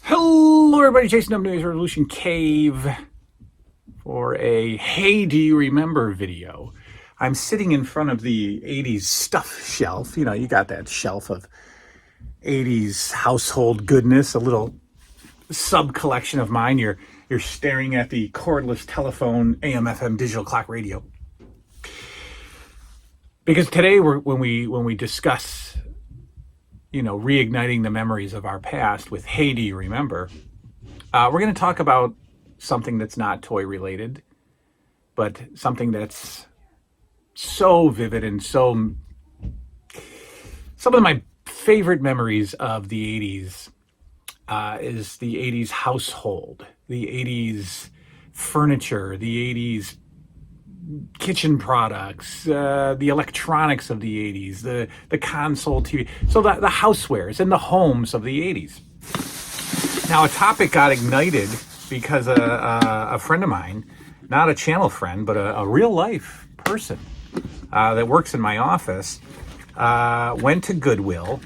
Hello everybody, Jason W. Noise Revolution Cave for a Hey Do You Remember video. I'm sitting in front of the 80s stuff shelf. You know, you got that shelf of 80s household goodness, a little sub collection of mine. You're staring at the cordless telephone, AM FM digital clock radio. Because today when we discuss, you know, reigniting the memories of our past with Hey Do You Remember, we're going to talk about something that's not toy related, but something that's so vivid and some of my favorite memories of the 80s is the 80s household, the 80s furniture, the 80s kitchen products, the electronics of the 80s, the console TV, so the housewares and the homes of the 80s. Now, a topic got ignited because a friend of mine, not a channel friend, but a real life person that works in my office, went to Goodwill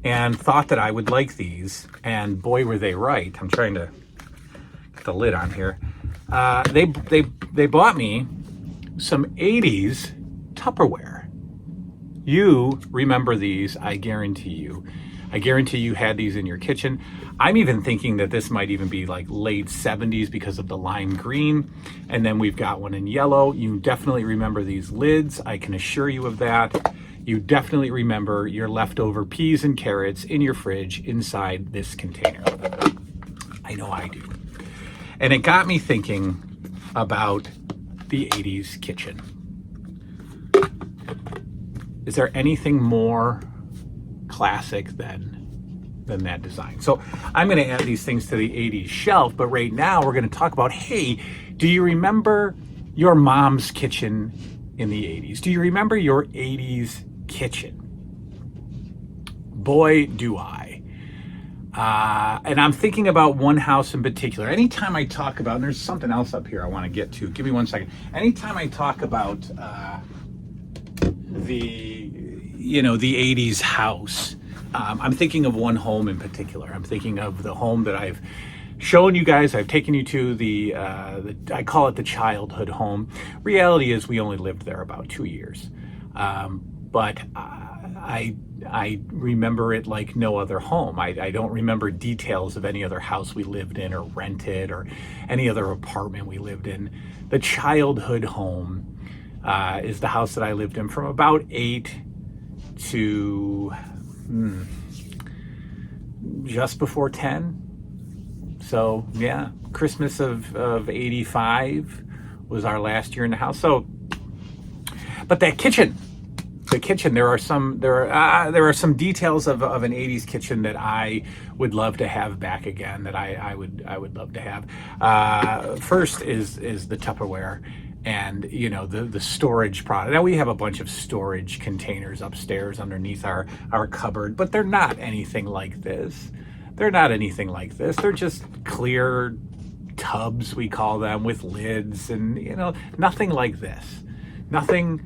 and thought that I would like these, and boy were they right. I'm trying to get the lid on here. They bought me some 80s Tupperware. You remember these, I guarantee you. I guarantee you had these in your kitchen. I'm even thinking that this might even be like late 70s because of the lime green. And then we've got one in yellow. You definitely remember these lids. I can assure you of that. You definitely remember your leftover peas and carrots in your fridge inside this container. I know I do. And it got me thinking about the 80s kitchen. Is there anything more classic than that design? So I'm going to add these things to the 80s shelf, but right now we're going to talk about, hey, do you remember your mom's kitchen in the 80s? Do you remember your 80s kitchen? Boy, do I. And I'm thinking about one house in particular. Anytime I talk about, and there's something else up here I want to get to. Give me 1 second. Anytime I talk about the 80s house, I'm thinking of one home in particular. I'm thinking of the home that I've shown you guys. I've taken you to the I call it the childhood home. Reality is we only lived there about 2 years. But I remember it like no other home. I don't remember details of any other house we lived in or rented or any other apartment we lived in. The childhood home is the house that I lived in from about 8 to just before 10. So yeah, Christmas of 85 was our last year in the house. So, but that kitchen, the kitchen, there are some details of an 80s kitchen that I would love to have back again, that I would love to have. First is the Tupperware, and you know, the storage product. Now we have a bunch of storage containers upstairs underneath our cupboard, but they're not anything like this. They're not anything like this. They're just clear tubs, we call them, with lids, and you know, nothing like this. Nothing,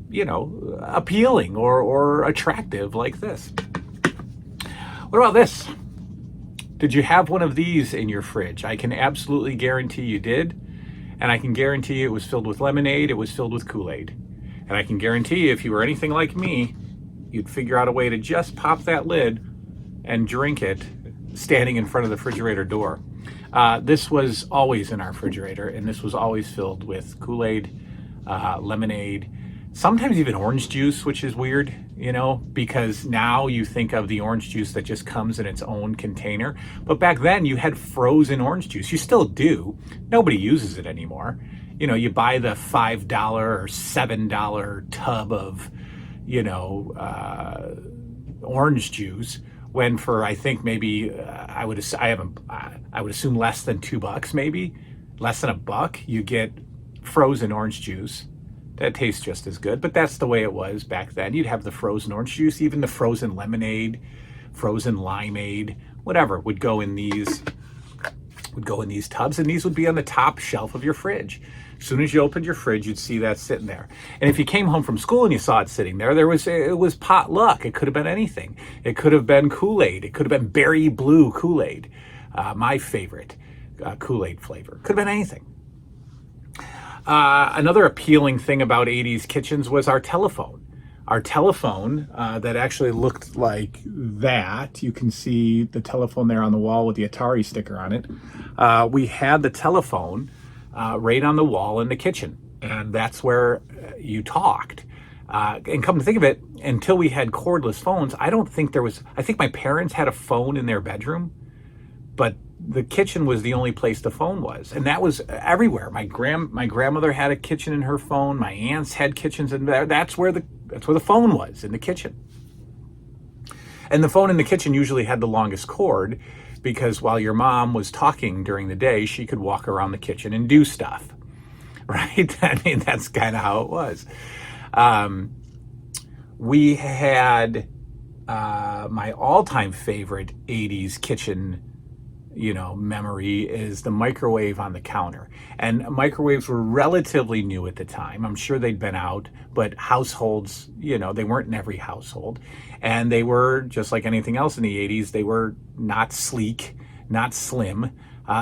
you know, appealing or attractive like this. What about this? Did you have one of these in your fridge? I can absolutely guarantee you did. And I can guarantee you it was filled with lemonade, it was filled with Kool-Aid. And I can guarantee you, if you were anything like me, you'd figure out a way to just pop that lid and drink it standing in front of the refrigerator door. This was always in our refrigerator, and this was always filled with Kool-Aid, lemonade, sometimes even orange juice, which is weird, you know, because now you think of the orange juice that just comes in its own container. But back then you had frozen orange juice. You still do. Nobody uses it anymore. You know, you buy the $5 or $7 tub of, you know, orange juice, when for, I think maybe, I would assume less than $2, maybe less than $1, you get frozen orange juice that tastes just as good. But that's the way it was back then. You'd have the frozen orange juice, even the frozen lemonade, frozen limeade, whatever would go in these tubs, and these would be on the top shelf of your fridge. As soon as you opened your fridge, you'd see that sitting there. And if you came home from school and you saw it sitting there, it was potluck. It could have been anything. It could have been Kool-Aid. It could have been berry blue Kool-Aid, my favorite Kool-Aid flavor. Could have been anything. Another appealing thing about 80s kitchens was our telephone. Our telephone that actually looked like that. You can see the telephone there on the wall with the Atari sticker on it. We had the telephone right on the wall in the kitchen, and that's where you talked. And come to think of it, until we had cordless phones, I think my parents had a phone in their bedroom, but the kitchen was the only place the phone was, and that was everywhere. My grandmother had a kitchen in her phone. My aunts had kitchens in there. That's where the phone was, in the kitchen. And the phone in the kitchen usually had the longest cord, because while your mom was talking during the day, she could walk around the kitchen and do stuff, right? I mean, that's kind of how it was. We had my all-time favorite 80s kitchen memory is the microwave on the counter. And microwaves were relatively new at the time. I'm sure they'd been out, but households, they weren't in every household. And they were, just like anything else in the 80s, they were not sleek, not slim.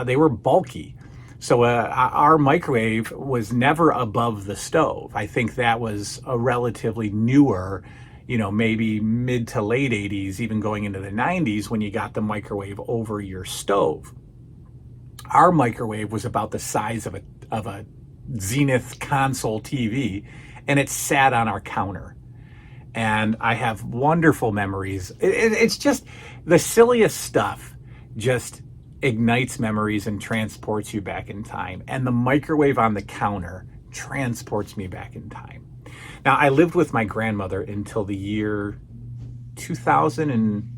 They were bulky. So our microwave was never above the stove. I think that was a relatively newer, maybe mid to late 80s, even going into the 90s, when you got the microwave over your stove. Our microwave was about the size of a Zenith console TV, and it sat on our counter. And I have wonderful memories. It's just the silliest stuff just ignites memories and transports you back in time. And the microwave on the counter transports me back in time. Now, I lived with my grandmother until the year 2000 and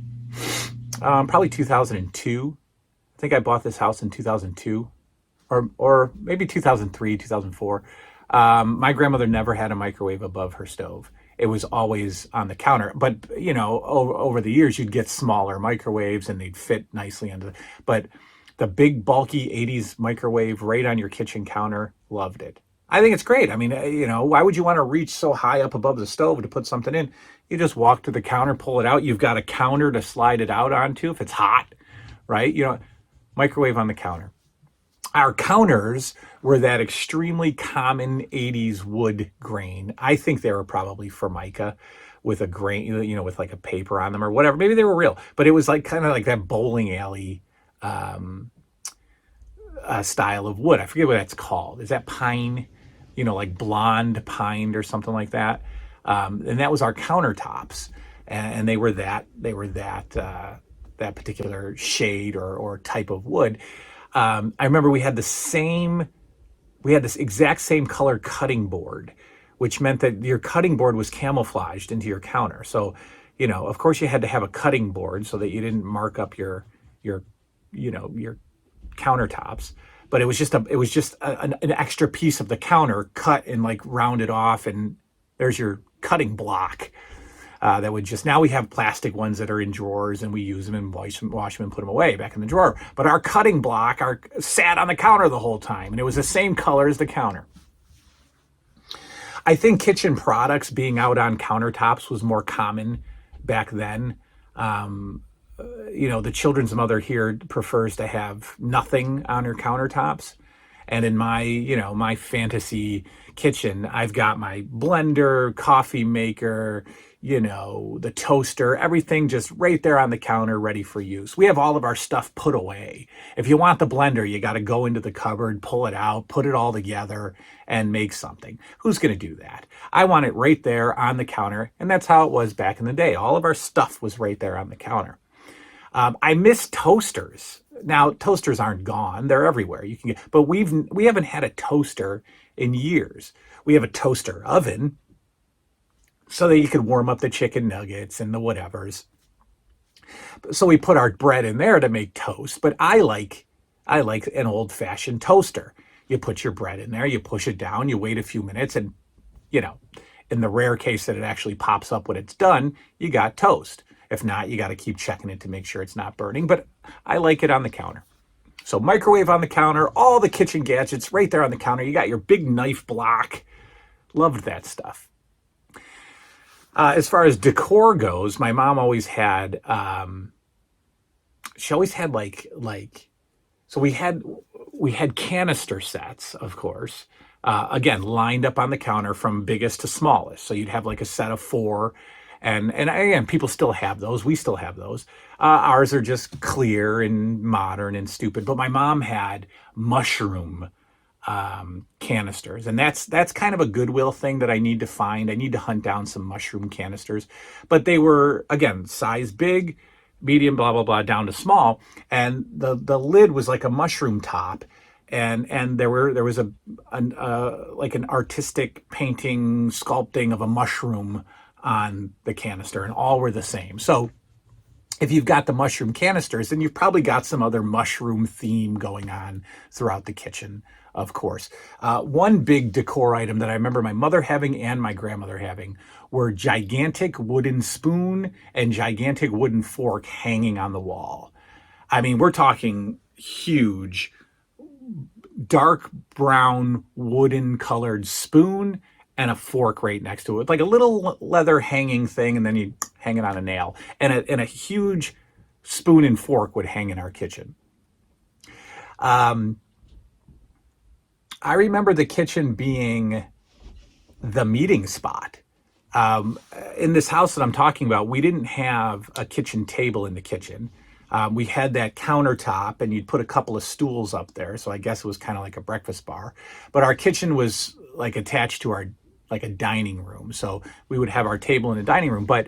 probably 2002. I think I bought this house in 2002 or maybe 2003, 2004. My grandmother never had a microwave above her stove. It was always on the counter. But, over the years, you'd get smaller microwaves and they'd fit nicely under but the big, bulky 80s microwave right on your kitchen counter, loved it. I think it's great. I mean, why would you want to reach so high up above the stove to put something in? You just walk to the counter, pull it out. You've got a counter to slide it out onto if it's hot, right? Microwave on the counter. Our counters were that extremely common 80s wood grain. I think they were probably Formica with a grain, with like a paper on them or whatever. Maybe they were real, but it was like kind of like that bowling alley style of wood. I forget what that's called. Is that pine? Like blonde pine or something like that. And that was our countertops, and they were that particular shade or type of wood. I remember we had this exact same color cutting board, which meant that your cutting board was camouflaged into your counter. So, of course you had to have a cutting board so that you didn't mark up your countertops. But it was just an extra piece of the counter cut and like rounded off, and there's your cutting block. That would now we have plastic ones that are in drawers and we use them and wash them and put them away back in the drawer. But our cutting block sat on the counter the whole time, and it was the same color as the counter. I think kitchen products being out on countertops was more common back then. The children's mother here prefers to have nothing on her countertops. And in my fantasy kitchen, I've got my blender, coffee maker, the toaster, everything just right there on the counter, ready for use. We have all of our stuff put away. If you want the blender, you got to go into the cupboard, pull it out, put it all together, and make something. Who's going to do that? I want it right there on the counter, and that's how it was back in the day. All of our stuff was right there on the counter. I miss toasters. Now, toasters aren't gone. They're everywhere. You can get, but we haven't had a toaster in years. We have a toaster oven so that you could warm up the chicken nuggets and the whatevers. So we put our bread in there to make toast, but I like an old-fashioned toaster. You put your bread in there, you push it down, you wait a few minutes, and, in the rare case that it actually pops up when it's done, you got toast. If not, you got to keep checking it to make sure it's not burning, but I like it on the counter. So microwave on the counter, all the kitchen gadgets right there on the counter. You got your big knife block. Loved that stuff. As far as decor goes, my mom always had, she always had so we had canister sets, of course, again, lined up on the counter from biggest to smallest. So you'd have like a set of 4. And again, people still have those. We still have those. Ours are just clear and modern and stupid. But my mom had mushroom canisters, and that's kind of a Goodwill thing that I need to find. I need to hunt down some mushroom canisters, but they were, again, size big, medium, blah blah blah, down to small, and the lid was like a mushroom top, and there was like an artistic painting, sculpting of a mushroom on the canister, and all were the same. So if you've got the mushroom canisters, then you've probably got some other mushroom theme going on throughout the kitchen, of course. One big decor item that I remember my mother having and my grandmother having were gigantic wooden spoon and gigantic wooden fork hanging on the wall. I mean, we're talking huge, dark brown wooden colored spoon and a fork right next to it, like a little leather hanging thing, and then you hang it on a nail. And a huge spoon and fork would hang in our kitchen. I remember the kitchen being the meeting spot. In this house that I'm talking about, we didn't have a kitchen table in the kitchen. We had that countertop, and you'd put a couple of stools up there. So I guess it was kind of like a breakfast bar. But our kitchen was like attached to our, like a dining room. So we would have our table in the dining room. But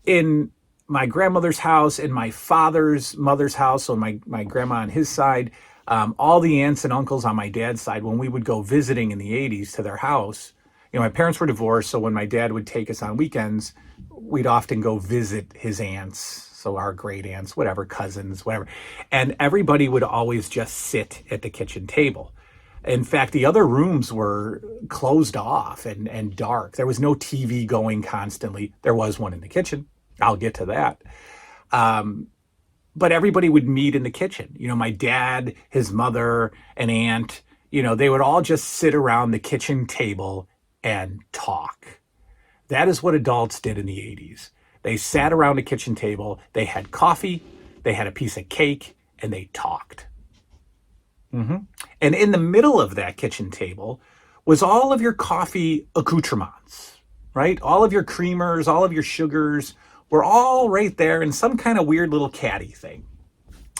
in my grandmother's house, in my father's mother's house, so my grandma on his side, all the aunts and uncles on my dad's side, when we would go visiting in the 80s to their house, my parents were divorced. So when my dad would take us on weekends, we'd often go visit his aunts. So our great aunts, whatever, cousins, whatever. And everybody would always just sit at the kitchen table. In fact, the other rooms were closed off and dark. There was no TV going constantly. There was one in the kitchen. I'll get to that. But everybody would meet in the kitchen. My dad, his mother, an aunt, they would all just sit around the kitchen table and talk. That is what adults did in the 80s. They sat around a kitchen table, they had coffee, they had a piece of cake, and they talked. And in the middle of that kitchen table was all of your coffee accoutrements, right? All of your creamers, all of your sugars were all right there in some kind of weird little caddy thing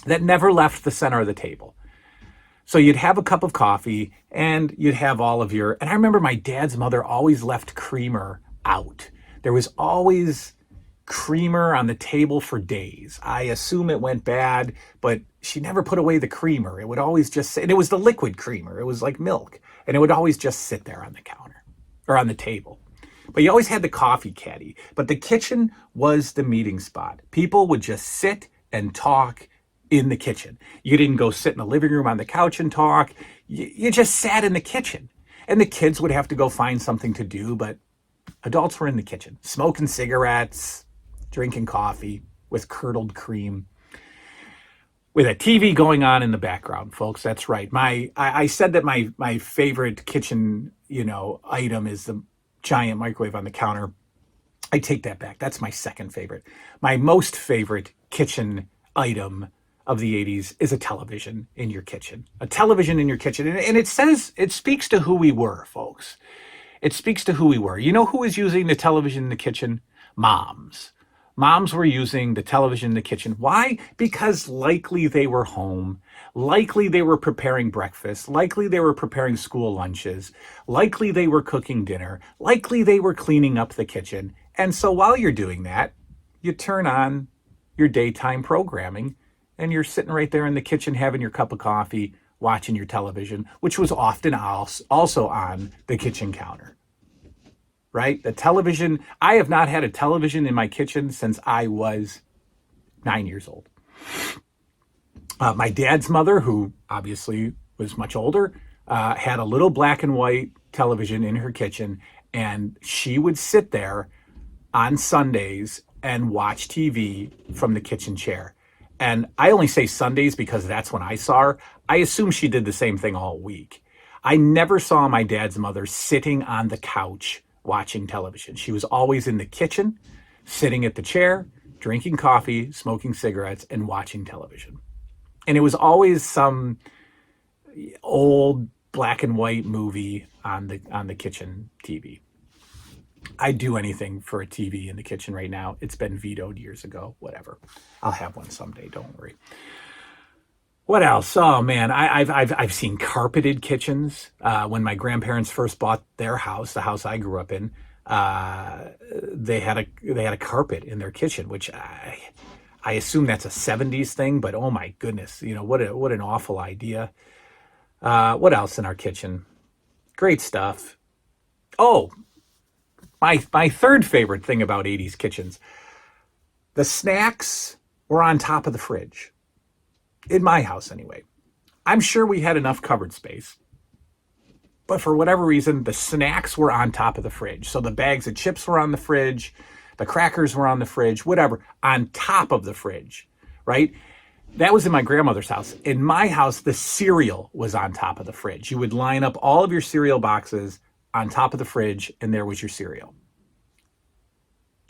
that never left the center of the table. So you'd have a cup of coffee and you'd have all of and I remember my dad's mother always left creamer out. There was always creamer on the table for days. I assume it went bad, but she never put away the creamer. It would always just sit, and it was the liquid creamer. It was like milk, and it would always just sit there on the counter or on the table. But you always had the coffee caddy. But the kitchen was the meeting spot. People would just sit and talk in the kitchen. You didn't go sit in the living room on the couch and talk. You just sat in the kitchen. And the kids would have to go find something to do, but adults were in the kitchen, smoking cigarettes, drinking coffee with curdled cream, with a TV going on in the background, folks. That's right. I said that my favorite kitchen, item is the giant microwave on the counter. I take that back. That's my second favorite. My most favorite kitchen item of the 80s is a television in your kitchen. A television in your kitchen. And it speaks to who we were, folks. It speaks to who we were. You know who was using the television in the kitchen? Moms. Moms were using the television in the kitchen. Why? Because likely they were home. Likely they were preparing breakfast. Likely they were preparing school lunches. Likely they were cooking dinner. Likely they were cleaning up the kitchen. And so while you're doing that, you turn on your daytime programming and you're sitting right there in the kitchen having your cup of coffee, watching your television, which was often also on the kitchen counter. Right? The television, I have not had a television in my kitchen since I was 9 years old. My dad's mother, who obviously was much older, had a little black and white television in her kitchen, and she would sit there on Sundays and watch TV from the kitchen chair. And I only say Sundays because that's when I saw her. I assume she did the same thing all week. I never saw my dad's mother sitting on the couch watching television. She was always in the kitchen, sitting at the chair, drinking coffee, smoking cigarettes, and watching television. And it was always some old black and white movie on the kitchen TV. I'd do anything for a TV in the kitchen right now. It's been vetoed years ago. Whatever. I'll have one someday. Don't worry. What else? Oh man, I've seen carpeted kitchens. When my grandparents first bought their house, the house I grew up in, they had a carpet in their kitchen, which I assume that's a 70s thing. But oh my goodness, what an awful idea. What else in our kitchen? Great stuff. Oh, my third favorite thing about 80s kitchens, the snacks were on top of the fridge. In my house, anyway. I'm sure we had enough cupboard space, but for whatever reason, the snacks were on top of the fridge. So the bags of chips were on the fridge, the crackers were on the fridge, whatever, on top of the fridge, right? That was in my grandmother's house. In my house, the cereal was on top of the fridge. You would line up all of your cereal boxes on top of the fridge, and there was your cereal.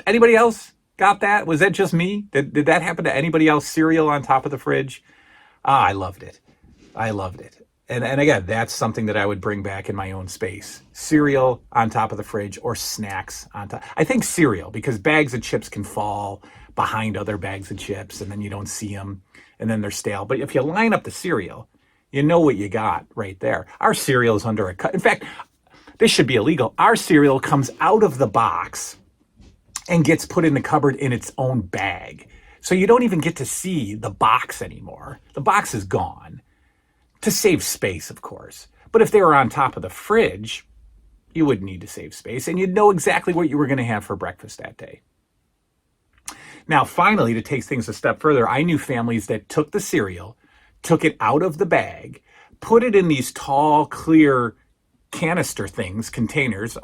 Anybody else got that? Was that just me? Did that happen to anybody else? Cereal on top of the fridge? I loved it. I loved it. And again, that's something that I would bring back in my own space. Cereal on top of the fridge or snacks on top. I think cereal, because bags of chips can fall behind other bags of chips and then you don't see them and then they're stale. But if you line up the cereal, you know what you got right there. Our cereal is under a cut. In fact, this should be illegal. Our cereal comes out of the box and gets put in the cupboard in its own bag. So you don't even get to see the box anymore. The box is gone. To save space, of course. But if they were on top of the fridge, you wouldn't need to save space, and you'd know exactly what you were going to have for breakfast that day. Now, finally, to take things a step further, I knew families that took the cereal, took it out of the bag, put it in these tall, clear canister things, containers,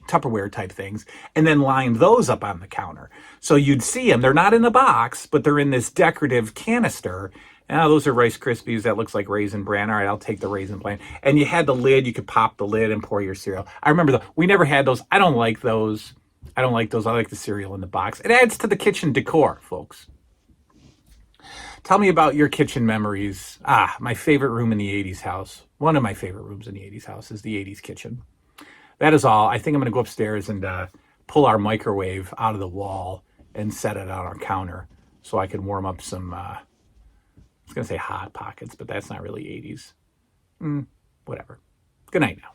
Tupperware type things, and then lined those up on the counter. So you'd see them. They're not in the box, but they're in this decorative canister. Oh, those are Rice Krispies. That looks like Raisin Bran. All right, I'll take the Raisin Bran. And you had the lid. You could pop the lid and pour your cereal. I remember we never had those. I don't like those. I like the cereal in the box. It adds to the kitchen decor, folks. Tell me about your kitchen memories. My favorite room in the 80s house. One of my favorite rooms in the 80s house is the 80s kitchen. That is all. I think I'm going to go upstairs and pull our microwave out of the wall and set it on our counter so I can warm up some, I was going to say Hot Pockets, but that's not really 80s. Whatever. Good night now.